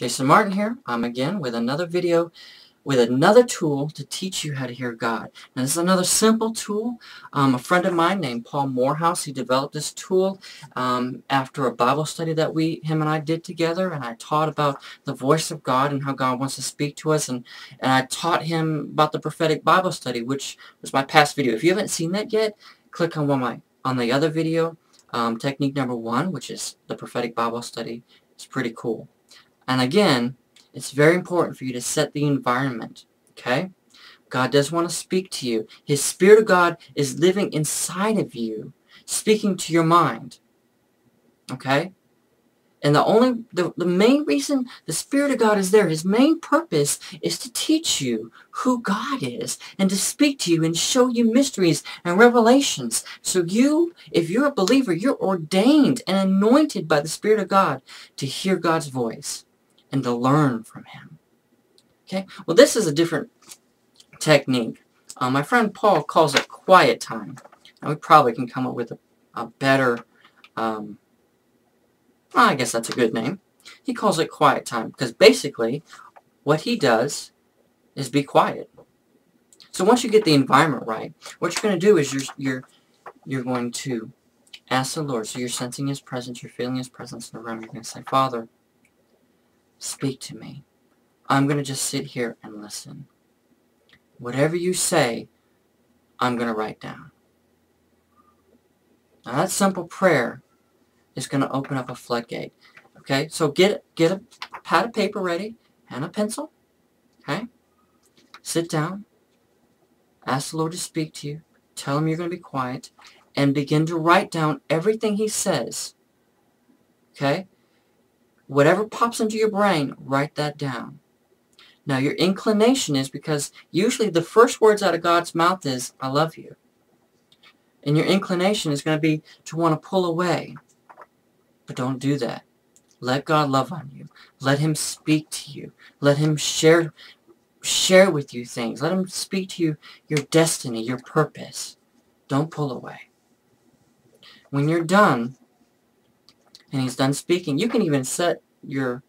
Jason Martin here. I'm again with another video with another tool to teach you how to hear God. Now this is another simple tool. A friend of mine named Paul Morehouse, he developed this tool after a Bible study that him and I did together, and I taught about the voice of God and how God wants to speak to us, and I taught him about the prophetic Bible study, which was my past video. If you haven't seen that yet, click on the other video, technique number 1, which is the prophetic Bible study. It's pretty cool. And again, it's very important for you to set the environment, okay? God does want to speak to you. His Spirit of God is living inside of you, speaking to your mind, okay? And the main reason the Spirit of God is there, His main purpose is to teach you who God is and to speak to you and show you mysteries and revelations. So if you're a believer, you're ordained and anointed by the Spirit of God to hear God's voice and to learn from Him. Okay? Well, this is a different technique. My friend Paul calls it quiet time. Now, we probably can come up with a better, I guess that's a good name. He calls it quiet time because basically what he does is be quiet. So once you get the environment right, what you're going to do is you're going to ask the Lord. So you're sensing His presence, you're feeling His presence in the room. You're going to say, Father, speak to me. I'm going to just sit here and listen. Whatever you say, I'm going to write down. Now that simple prayer is going to open up a floodgate. Okay, so get a pad of paper ready and a pencil. Okay, sit down. Ask the Lord to speak to you. Tell Him you're going to be quiet. And begin to write down everything He says. Okay? Whatever pops into your brain, write that down. Now your inclination is, because usually the first words out of God's mouth is, I love you. And your inclination is going to be to want to pull away. But don't do that. Let God love on you. Let Him speak to you. Let Him share with you things. Let Him speak to you your destiny, your purpose. Don't pull away. When you're done, and He's done speaking, you can even set your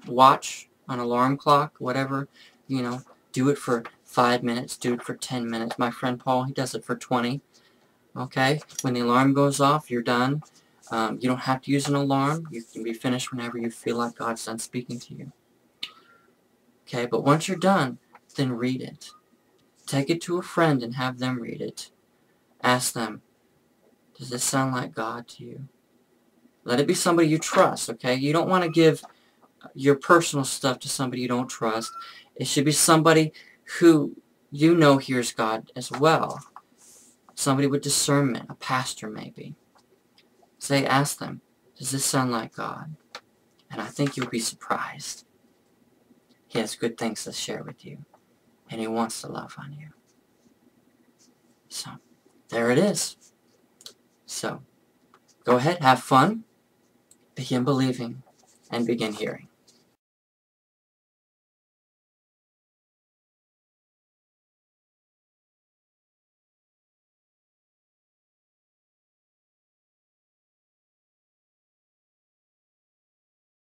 watch, an alarm clock, whatever, do it for 5 minutes, do it for 10 minutes. My friend Paul, he does it for 20. Okay? When the alarm goes off, you're done. You don't have to use an alarm. You can be finished whenever you feel like God's done speaking to you. Okay? But once you're done, then read it. Take it to a friend and have them read it. Ask them, does this sound like God to you? Let it be somebody you trust, okay? You don't want to give your personal stuff to somebody you don't trust. It should be somebody who you know hears God as well. Somebody with discernment, a pastor maybe. Ask them, does this sound like God? And I think you'll be surprised. He has good things to share with you. And He wants to love on you. So, there it is. So, go ahead, have fun, begin believing, and begin hearing.